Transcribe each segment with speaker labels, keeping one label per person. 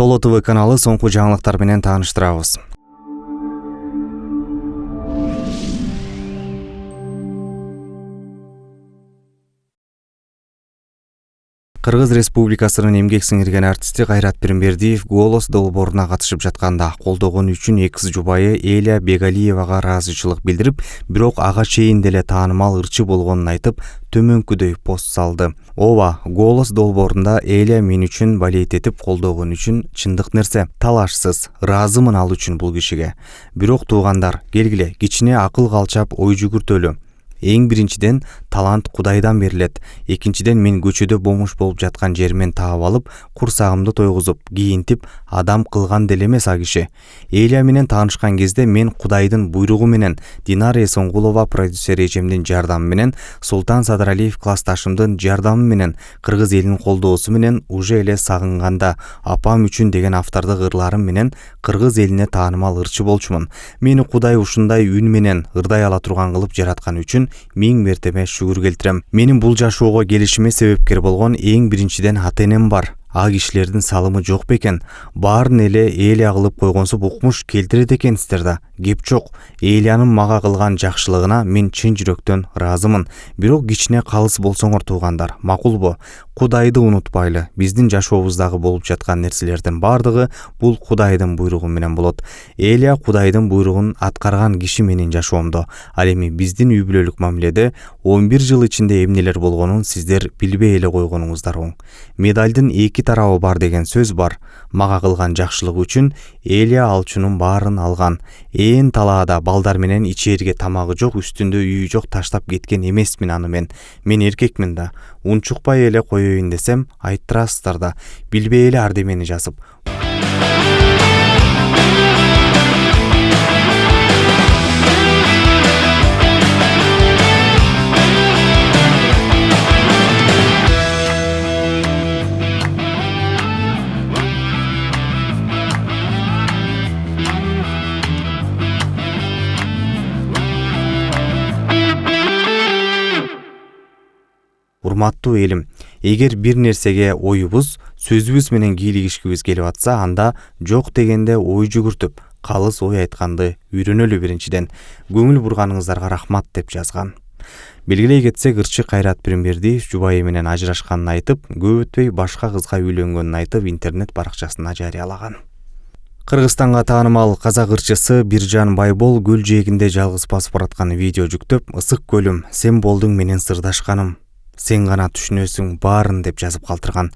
Speaker 1: Соло ТВ каналы соңку жаңылыктар менен тааныштырабыз. Кыргыз Республикасынын эмгек сиңирген артисти Кайрат Пирмбердиев «Голос» долбооруна катышып жатканда колдогону үчүн экс жубайы Эля Бегалиевага ыраазычылык билдирип, бирок ага чейин деле таанымал ырчы болгонун айтып, төмөнкүдөй пост салды. Ооба, «Голос» долбоорунда Эля мен үчүн балет этип колдогон үчүн чындык нерсе. Талашсыз, ыраазымын ал үчүн бул кишиге. Бирок туугандар, келгиле, кичине акыл калчап ой жүгүртөлү. Эң биринчиден талант Кудайдан берилет. Экинчиден мен көчөдө бомуш болуп жаткан жермен таап алып, курсагымды тойгузуп, кийинтип, адам кылган деле эмес а киши. Эля менен таанышкан кезде мен Кудайдын буйругу менен, Динара Эсонгулова продюсер эжемдин жардамы менен, Султан Садаралиев классташымдын жардамы менен, кыргыз элинин колдоосу менен уже эле сагынганда апам үчүн деген автордук ырларым менен кыргыз элине таанымал ырчы болчумун. Мени Кудай ушундай үн менен ырдай ала турган кылып жараткан үчүн миң мертебе шүгүр келтирем. Менин бул жашоого келишиме себепкер болгон эң биринчиден ата-энем бар. А кишилердин салымы жок бекен. Баарын эле Эля кылып койгонсуп укмуш келтирет экенсиздер да. Кеп жок. Элянын мага кылган жакшылыгына мен чын жүрөктөн ыраазымын. Бирок кичине калыс болсоңор туугандар, макулбу? Кудайды унутпайлы. Биздин жашообуздагы болуп жаткан нерселердин бардыгы бул Кудайдын буйругу менен болот. Эля Кудайдын буйругун аткарган киши менин жашоомдо. Ал эми биздин үй бүлөлүк мамиледе 11 жыл ичинде эмнелер болгонун сиздер билбей эле койгонуңуздар оң. Медальдын эки тарабы бар деген сөз бар. Мага кылган жакшылыгы үчүн Эля алчунун баарын алган. Ээн талаада балдар менен ичээрге тамагы жок, үстүндө үйү жок таштап кеткен эмесмин аны мен. Мен эркекмин да. Унчукпай эле коеюн десем, айттырасыздар да. Билбей эле ардемени жазып. Урматтуу элим, эгер бир нерсеге оюбуз, сөзүбүз менен кийлигишкибиз келип атса, анда жок дегенде ой жүгүртүп, калыс ой айтканды үйрөнөлү биринчиден. Көңүл бурганыңыздарга рахмат деп жазган. Белгилей кетсек, ырчы Кайрат Пирмбердиев жубайы менен ажырашканын айтып, көп өтпөй башка кызга үйлөнгөнүн айтып, интернет баракчасына жарыялаган. Кыргызстанга таанымал казак ырчысы Биржан Байбол көл жээгинде жалгыз басып бараткан видео жүктөп, ысык көлүм, сен болдуң менен сырдашканым. Сен гана түшүнөсүң баарын деп жазып калтырган.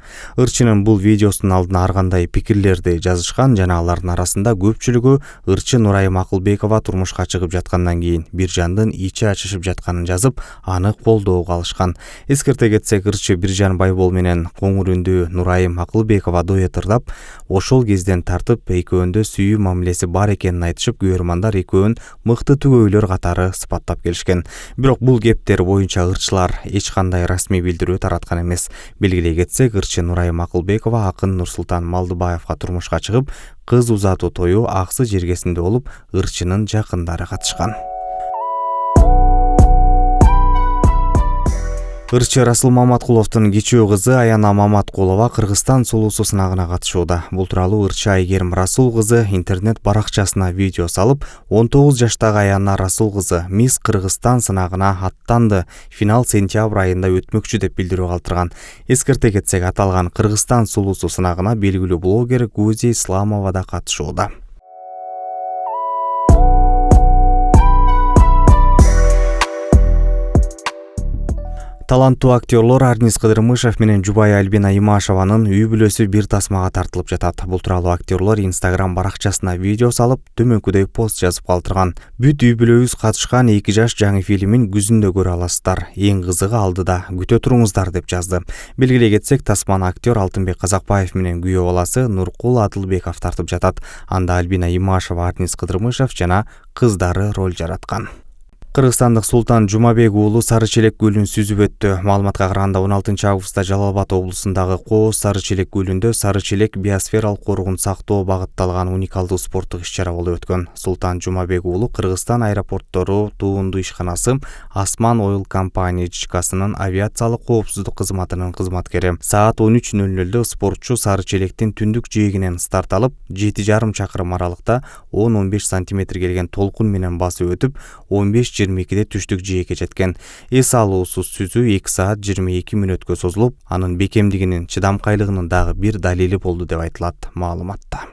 Speaker 1: Ырчынын бул видеосунун алдына ар кандай пикирлерди жазышкан жана алардын арасында көпчүлүгү ырчы Нурай Макулбекова турмушка чыгып жаткандан кийин Биржандын ичи ачышып жатканын жазып, аны колдоого алышкан. Эскерте кетсек, ырчы Биржан Байбол менен коңур үндүү Нурай Макулбекова дуэт ырдап, ошол кезден тартып экөөндө сүйүү мамилеси бар экенин айтышып, көрөрмандар экөөнүн мыкты түгөйлөр катары сыпаттап келишкен. Бирок бул кептер боюнча ырчылар эч кандай расмий билдирүү тараткан эмес. Белгилей кетсек, ырчы Нурай Макулбекова акын Нурсултан Малдыбаевга турмушка чыгып, кыз узатуу тою Аксы жергесинде болуп, ырчынын жакындары катышкан. Ырчы Расул Маматкуловдун кичүү кызы Аяна Маматкулова Кыргызстан сулуусу сынагына катышууда. Бул тууралуу ырчы Айгерим Расул кызы интернет баракчасына видео салып, 19 жаштагы Аяна Расул кызы Мисс Кыргызстан сынагына аттанды. Финал сентябрь айында өтмөкчү деп билдирүү калтырган. Эскерте кетсек, аталган Кыргызстан сулуусу сынагына белгилүү блогер Гузи Исламова да катышууда. Таланттуу актерлор Арнис Кыдырмышев менен жубайы Альбина Имашеванын үй бүлөсү бир тасмага тартылып жатат. Бул тууралуу актерлор Instagram баракчасына видео салып, төмөнкүдөй пост жазып калтырган. Бүт үй бүлөбүз катышкан 2 жаш жаңы фильмин күзүндө көрө аласыздар. Эң кызыгы алдыда, күтө туруңуздар деп жазды. Белгилей кетсек, тасманы актер Алтынбек Казакбаев менен күйөө баласы Нуркул Адылбеков тартып жатат. Анда Альбина Имашева, Арнис Кыдырмышев жана кыздары роль жараткан. Кыргызстандык Султан Жумабек уулу Сары Челек көлүн сүзүп өттү. Маалыматка караганда 16 августта Жалал Абад облусундагы Кооз Сары Челек көлүндө Сары Челек биосфералык коругун сактоо багытталган уникалдуу спорттук иш-чара болуп өткөн. Султан Жумабек уулу Кыргызстан аэропорттору туунду ишканасы Асман Ойл компания ЖКсынын авиациялык коопсуздук кызматынын кызматкери. Саат 13:00 спортчу Сары Челектин түндүк жээгинен старт алып, 7,5 чакырым аралыкта 10-15 сантиметр келген толкун менен басып өтүп, 15:22 түштүк жээкке жеткен. Эс алуусуз сүзүү 2 саат 22 мүнөткө созулуп, анын бекемдигинин, чыдамкайлыгынын дагы бир далили болду деп айтылат маалыматта.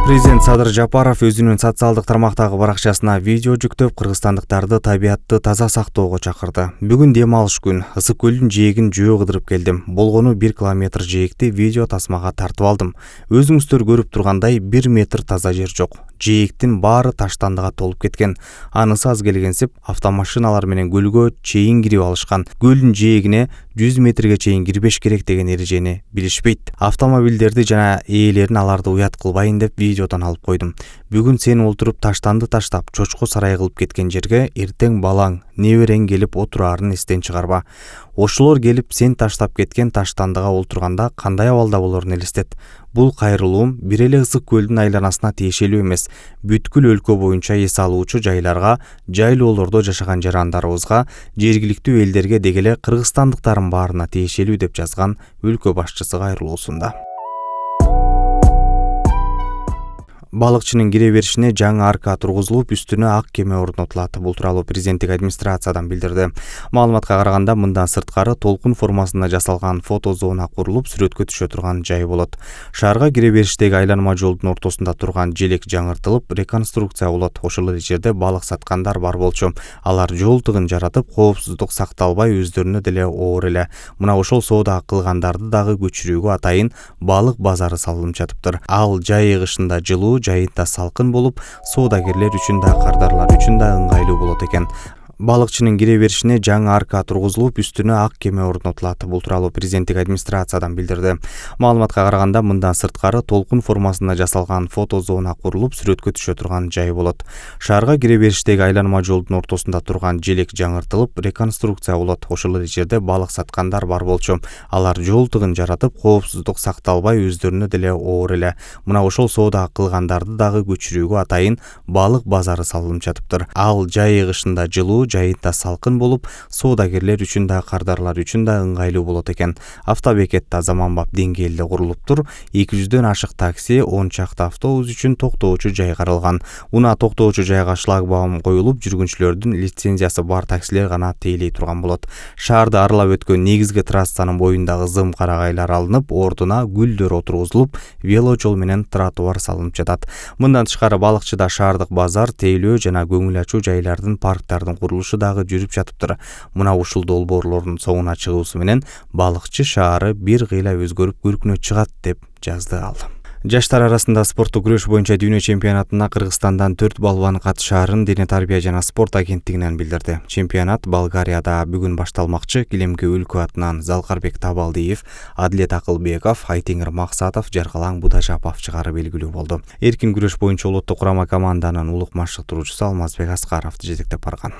Speaker 1: Президент Садыр Жапаров өзүнүн социалдык тармактагы баракчасына видео жүктөп, кыргызстандыктарды табиатты таза сактоого чакырды. Бүгүн дем алыш күн. Ысык көлдүн жээгин жөө кыдырып келдим. Болгону 1 километр жээгти видео тасмага тартып алдым. Өзүңүздөр көрүп тургандай 1 метр таза жер жок. Жээктин баары таштандыга толуп кеткен. Анысы аз келгенсип автомашиналар менен көлгө чейин кирип алышкан. Көлдүн жээгине 100 метрге чейин кирбеш керек деген эрежени билишпейт. Автомобилдерди жана ээлерин аларды уят кылбайын деп видеодон алып койдум. Бүгүн сен олтуруп таштанды таштап, чочко сарай кылып кеткен жерге эртең балаң, неберең келип отураарын эстен чыгарба. Ошолор келип сен таштап кеткен таштандыга олтурганда кандай абалда болорун элестет. Бул кайрылуум бир эле ысык көлдүн айланасына тиешелүү эмес. Бүткүл өлкө боюнча эс алуучу жайларга, жайлоолордо жашаган жарандарыбызга, жергиликтүү элдерге дегеле кыргызстандыктардын баарына тиешелүү деп жазган өлкө башчысы кайрылуусунда. Балыкчынын кире беришине жаңы арка тургузулуп, үстүнө ак кеме орнотулат. Бул тууралуу президенттик администрациядан билдирди. Маалыматка караганда, мындан сырткары толкун формасында жасалган фотозона курулуп, сүрөткө түшө турган жай болот. Шаарга кире бериштеги айланма жолдун ортосунда турган желек жаңыртылып, реконструкция болот. Ошол эле жерде балык саткандар бар болчу. Алар жол тыгын жаратып, коопсуздук сакталбай өздөрүнө деле оор эле. Мына ошол соода кылгандарды дагы көчүрүүгө атайын балык базары салынып жатыптыр. Ал жай ыгышында жылуу, жайында салкын болуп, соодагерлер үчүн да, кардарлар үчүн да ыңгайлуу болот экен. Балыкчынын кире беришине жаңы арка тургузулуп, үстүнө ак кеме орнотулат. Бул тууралуу президенттик администрациядан билдирди. Маалыматка караганда, мындан сырткары толкун формасында жасалган фотозона курулуп, сүрөткө түшө турган жай болот. Шаарга кире бериштеги айланма жолдун ортосунда турган желек жаңыртылып, реконструкция болот. Ошол эле жерде балык саткандар бар болчу. Алар жол тыгын жаратып, коопсуздук сакталбай өздөрүнө деле оор эле. Мына ошол соода кылгандарды дагы көчүрүүгө атайын балык базары салынып жатыптыр. Ал жай ыгышында жылуу, жайында салкын болуп, соодагерлер үчүн да, кардарлар үчүн да ыңгайлуу болот экен. Автобекетте заманбап деңгээлде курулуптур. 200дөн ашык такси, 10 чакты автобус үчүн токтоочу жай каралган. Унаа токтоочу жайга шлагбаум коюлуп, жүргүнчүлөрдүн лицензиясы бар таксилер гана тейлей турган болот. Шаарды аралап өткөн негизги трассанын боюндагы зым карагайлар алынып, ордуна гүлдөр отургузулуп, веложол менен тротуар салынып жатат. Мындан тышкары балыкчыда шаардык базар, тейлөө жана көңүл ачуу жайлардын, парктардын курулушу дагы жүрүп жатыптыр. Мына ушул долбоорлордун соңуна чыгуусу менен балыкчы шаары бир кыйла өзгөрүп көркүнө чыгат деп жазды ал. Жаштар арасында спорттук күрөш боюнча дүйнө чемпионатына Кыргызстандан 4 балбан катышаарын Дене тарбия жана спорт агенттигинен билдирди. Чемпионат Болгарияда бүгүн башталмакчы. Килемге өлкө атынан Залкарбек Табалдиев, Адилет Акылбеков, Айтеңир Максатов, Жаргалаң Будажапов чыгары белгилүү болду. Эркин күрөш боюнча улуттук курама команданын улук машыктыруучусу Алмазбек Аскаровду жетектеп барган.